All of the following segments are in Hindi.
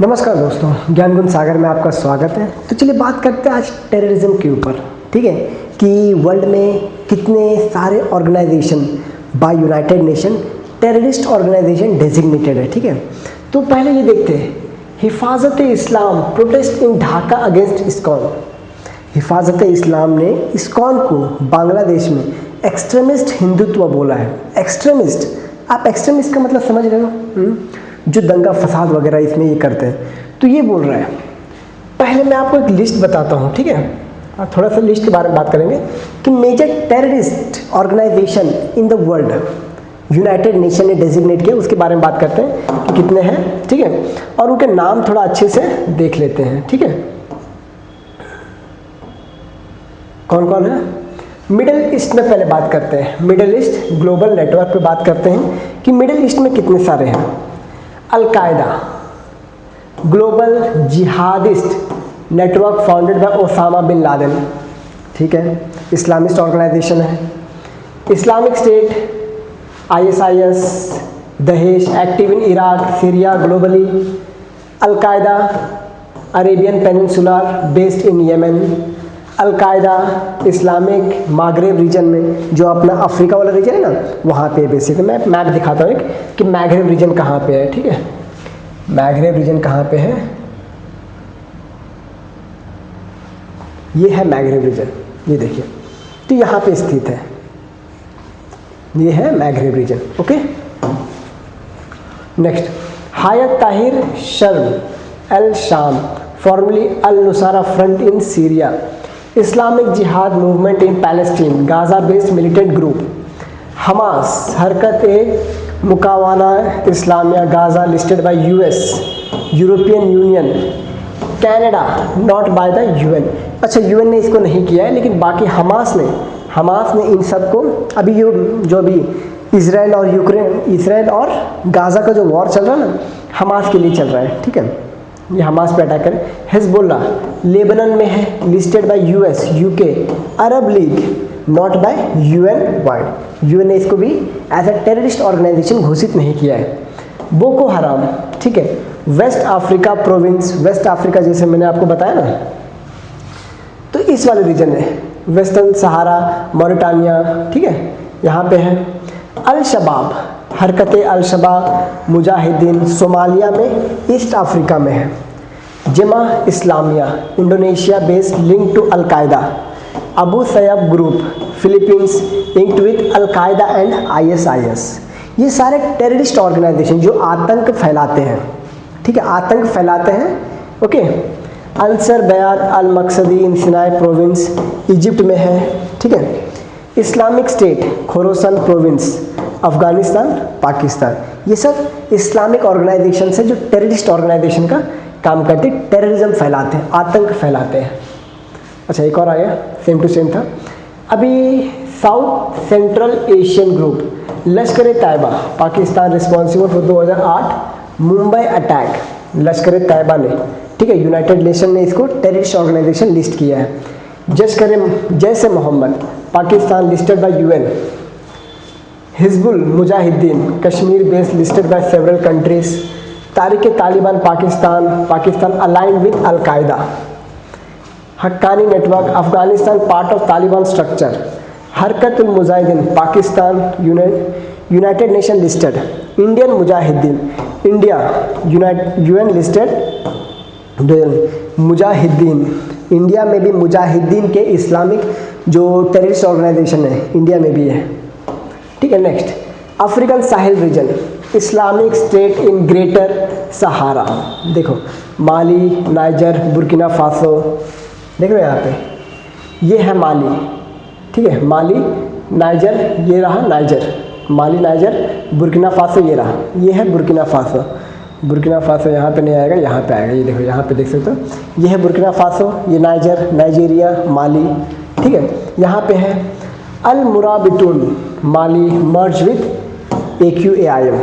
नमस्कार दोस्तों, ज्ञान गुण सागर में आपका स्वागत है। तो चलिए बात करते हैं आज टेररिज्म के ऊपर। ठीक है कि वर्ल्ड में कितने सारे organisation by United Nation terrorist organisation designated है। ठीक है, तो पहले ये देखते हैं Hefazat Islam protest in Dhaka against ISKCON. Hefazat Islam ने इस्कॉन को बांग्लादेश में एक्सट्रीमिस्ट हिंदुत्व बोला है। एक्सट्रीमिस्ट, आप एक्सट्रीमिस्ट का मतलब समझ रहे हो, जो दंगा फसाद वगैरह इसमें ये करते हैं, तो ये बोल रहा है। पहले मैं आपको एक लिस्ट बताता हूँ, ठीक है, थोड़ा सा लिस्ट के बारे में बात करेंगे कि major terrorist organization in the world United Nation ने डेजिग्नेट किया, उसके बारे में बात करते हैं कि कितने हैं। ठीक है, और उनके नाम थोड़ा अच्छे से देख लेते हैं। ठीक है, कौन कौन है। मिडिल ईस्ट में पहले बात करते हैं, मिडिल ईस्ट ग्लोबल नेटवर्क पे बात करते हैं कि मिडिल ईस्ट में कितने सारे हैं। Al-Qaeda global jihadist network founded by Osama bin Laden. ठीक है, इस्लामिस्ट ऑर्गेनाइजेशन है। Islamic State ISIS, Daesh active in Iraq Syria globally. Al-Qaeda Arabian peninsular based in Yemen. Al-Qaeda Islamic Maghreb region में, जो अपना अफ्रीका वाला रीजन है ना, वहाँ पे बेसिकली मैं मैप दिखाता हूँ एक कि मागरेब रीजन कहाँ पे है। ठीक है, मागरेब रीजन कहाँ पे है, ये है मागरेब रीजन, ये देखिए, तो यहाँ पे स्थित है, ये है Maghreb region. Okay, next Hayat Tahrir शर्म al Sham formerly al Nusra Front in Syria. Islamic Jihad movement in Palestine Gaza based militant group. Hamas Harakat e Muqawama Islamiya Gaza listed by US, European Union, Canada not by the UN। अच्छा, UN ने इसको नहीं किया है, लेकिन बाकी हमास ने इन सब को अभी जो अभी इसराइल और गाजा का जो वॉर चल रहा है ना, हमास के लिए चल रहा है। ठीक है, ये हमास पे अटैक करें। हिजबुल्ला लेबनान में है, listed by US, UK, Arab League not by UN wide. UN ने इसको भी एज अ टेररिस्ट ऑर्गेनाइजेशन घोषित नहीं किया है। बोको हराम, ठीक है, West Africa province, West Africa जैसे मैंने आपको बताया ना, तो इस वाले रीजन में वेस्टर्न सहारा मॉरिटानिया। ठीक है, यहाँ पे है। अल शबाब Harakat al Shabaab Mujahideen Somalia में, ईस्ट अफ्रीका में है। Jemaah Islamiyah Indonesia based link to Al-Qaeda. Abu Sayyaf group Philippines linked with Al-Qaeda and ISIS। ये सारे टेररिस्ट ऑर्गेनाइजेशन जो आतंक फैलाते हैं। ठीक है, आतंक फैलाते हैं। ओके, अंसर बयात अल मकसदी इन सिनाई प्रोविंस इजिप्ट में है। ठीक है, Islamic state Khorasan province Afghanistan Pakistan. ये सब इस्लामिक ऑर्गेनाइजेशन है जो टेररिस्ट ऑर्गेनाइजेशन का काम करते हैं, टेररिज्म फैलाते हैं, आतंक फैलाते हैं। अच्छा, एक और आ गया, सेम टू सेम था। अभी south central Asian group Lashkar Taiba Pakistan responsible for 2008 Mumbai attack, Lashkar Taiba ने। ठीक है, यूनाइटेड नेशन ने इसको टेररिस्ट ऑर्गेनाइजेशन लिस्ट किया है। जैसे Mohammed Pakistan listed by UN। Hizbul Mujahideen Kashmir based listed by several countries. Tehrik Taliban Pakistan aligned with Al-Qaeda. Haqqani network Afghanistan part of Taliban structure. Harkatul Mujahideen Pakistan United Nation listed. Indian Mujahideen India UN listed. Mujahideen India में भी मुजाहिदीन के इस्लामिक जो टेररिस्ट ऑर्गेनाइजेशन है इंडिया में भी है। ठीक है, next African Sahel region Islamic State in Greater Sahara. देखो माली नाइजर बुर्किना फासो, देख रहे हो यहाँ पे, ये है माली। ठीक है, माली नाइजर, ये रहा niger, Mali Niger Burkina Faso, ये रहा, ये है बुर्किना फासो। बुर्किना फासो यहाँ पे नहीं आएगा, यहाँ पे आएगा, ये देखो यहाँ पे देख सकते हो, ये है बुर्किना फासो, ये नाइजीरिया माली। ठीक है, यहाँ पे है al Mourabitoun Mali merge with AQAIM।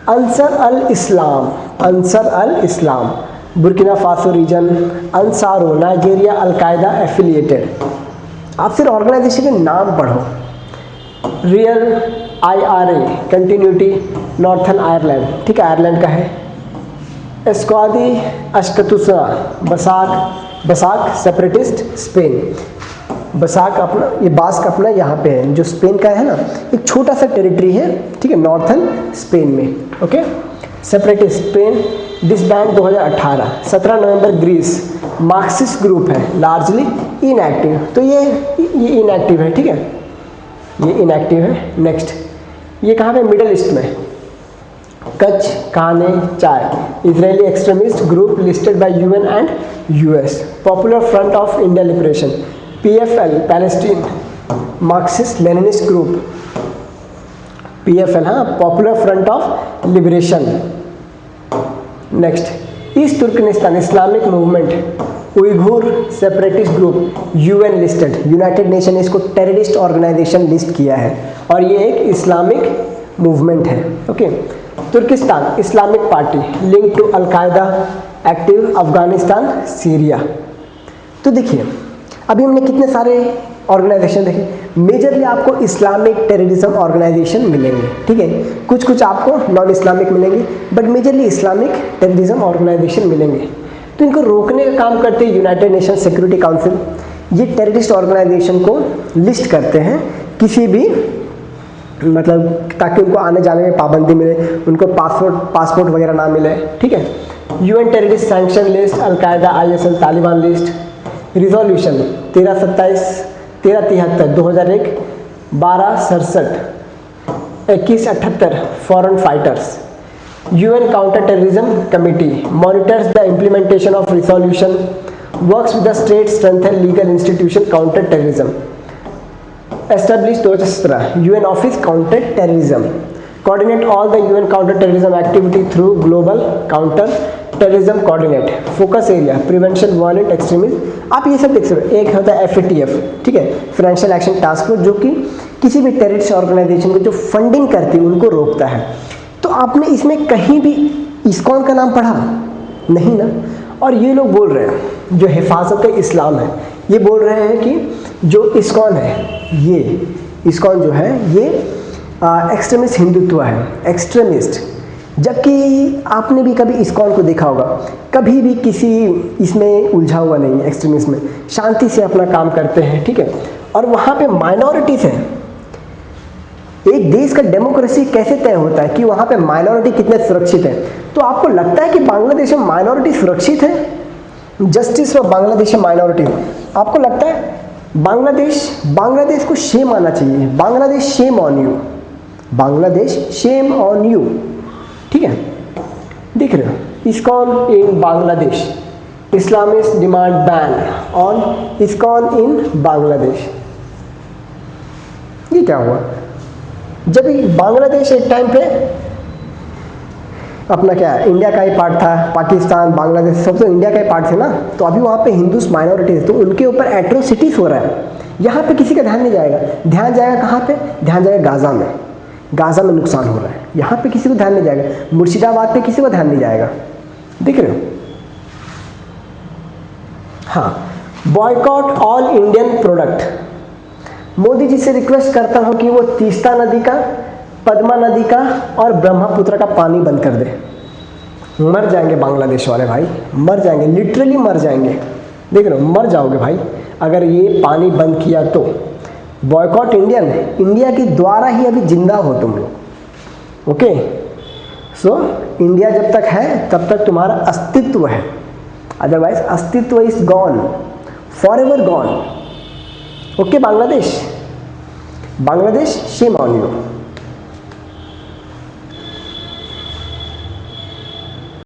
Ansar al Islam Burkina Faso region. Ansaru Nigeria Al-Qaeda affiliated. आप सिर्फ ऑर्गेनाइजेशन के नाम पढ़ो। Real IRA Continuity Northern Ireland, ठीक है, आयरलैंड का है। एस्क्वादी अश्कतुसरा, बसाक सेपरेटिस्ट स्पेन। बसाक अपना, ये बास्क अपना यहाँ पे है, जो स्पेन का है ना, एक छोटा सा टेरिटरी है, ठीक है, नॉर्थन स्पेन में। Okay, separatist Spain disband 2018। 17 नवंबर ग्रीस, मार्क्सिस्ट ग्रुप है, लार्जली इनएक्टिव। तो ये इनएक्टिव है, ठीक है, ये इनएक्टिव है। नेक्स्ट, ये कहाँ पे? मिडल ईस्ट में, Kach, Kahane, Chai, Israeli extremist group listed by UN and US. Popular Front of India Liberation, PFL Palestine, Marxist Leninist group, PFL, हाँ, Popular Front of Liberation. Next, East Turkmenistan Islamic movement, Uyghur separatist group, UN listed, United Nation ने इसको टेररिस्ट ऑर्गेनाइजेशन लिस्ट किया है और ये एक इस्लामिक मूवमेंट है। Okay, Turkistan Islamic party, link to al Qaeda, active Afghanistan, Syria. तो देखिए, अभी हमने कितने सारे ऑर्गेनाइजेशन देखे, मेजरली आपको इस्लामिक टेररिज्म ऑर्गेनाइजेशन मिलेंगे, ठीक है, कुछ कुछ आपको नॉन इस्लामिक मिलेंगे, but majorly Islamic terrorism organization मिलेंगे। तो इनको रोकने का काम करते हैं यूनाइटेड नेशन सिक्योरिटी काउंसिल। ये टेररिस्ट ऑर्गेनाइजेशन को लिस्ट करते हैं किसी भी, मतलब ताकि उनको आने जाने में पाबंदी मिले, उनको पासपोर्ट वगैरह ना मिले, ठीक है। UN terrorist sanction list, al Qaeda, ISL, Taliban list. Resolution 1373 2001, 1267, 2178 foreign fighters. UN Counter-Terrorism Committee monitors the implementation of resolution, works with the state strengthen legal institution counter-terrorism. Established 2017 UN Office Counter-Terrorism, coordinate all the UN counter-terrorism activity through Global Counter-Terrorism Coordinate, focus area prevention violent extremism। आप ये सब देख सकते हो। एक होता है FATF, ठीक है, फाइनेंशियल एक्शन टास्क फोर्स, जो कि किसी भी टेररिस्ट ऑर्गेनाइजेशन को जो फंडिंग करती है उनको रोकता है। तो आपने इसमें कहीं भी इस्कॉन का नाम पढ़ा? नहीं ना। और ये लोग बोल रहे हैं, जो हिफाजत इस्लाम है, ये बोल रहे हैं कि जो इस्कॉन है, ये इस्कॉन जो है ये एक्सट्रीमिस्ट हिंदुत्व है, एक्सट्रीमिस्ट। जबकि आपने भी कभी इस्कॉन को देखा होगा, कभी भी किसी इसमें उलझा हुआ नहीं है, एक्सट्रीमिस्ट में शांति से अपना काम करते हैं, ठीक है। और वहाँ पे माइनॉरिटीज़ हैं। एक देश का डेमोक्रेसी कैसे तय होता है कि वहाँ पे माइनॉरिटी कितने सुरक्षित है? तो आपको लगता है कि बांग्लादेश में माइनॉरिटी सुरक्षित है? जस्टिस फॉर बांग्लादेश माइनॉरिटी, आपको लगता है? बांग्लादेश को शेम आना चाहिए। Bangladesh shame on you, Bangladesh shame on you, ठीक है। दिख रहे हो, ISKCON in Bangladesh, Islamist demand ban on ISKCON in Bangladesh. ये क्या हुआ? जब बांग्लादेश एक टाइम पे अपना क्या है, इंडिया का ही पार्ट था, पाकिस्तान, बांग्लादेश सब तो इंडिया का ही पार्ट थे ना, तो अभी वहाँ पे हिंदूस माइनॉरिटी है, तो उनके ऊपर एट्रोसिटीज हो रहा है। यहाँ पे किसी का ध्यान नहीं जाएगा। ध्यान जाएगा कहाँ पे? ध्यान जाएगा गाज़ा में। गाज़ा में नुकसान हो रहा है, यहाँ पे किसी को ध्यान नहीं जाएगा। मुर्शिदाबाद पे किसी को ध्यान नहीं जाएगा। दिख रहे हो? हाँ, boycott all Indian product. Modi ji से रिक्वेस्ट करता हूं कि वो तीस्ता नदी का, पद्मा नदी का और ब्रह्मपुत्र का पानी बंद कर दे। मर जाएंगे बांग्लादेश वाले भाई, मर जाएंगे, लिटरली मर जाएंगे। देख रहे हो, मर जाओगे भाई अगर ये पानी बंद किया तो। बॉयकॉट इंडिया के द्वारा ही अभी जिंदा हो तुम लोग। ओके, सो इंडिया जब तक है तब तक तुम्हारा अस्तित्व है, अदरवाइज अस्तित्व is gone, forever gone. Okay, Bangladesh shame on you.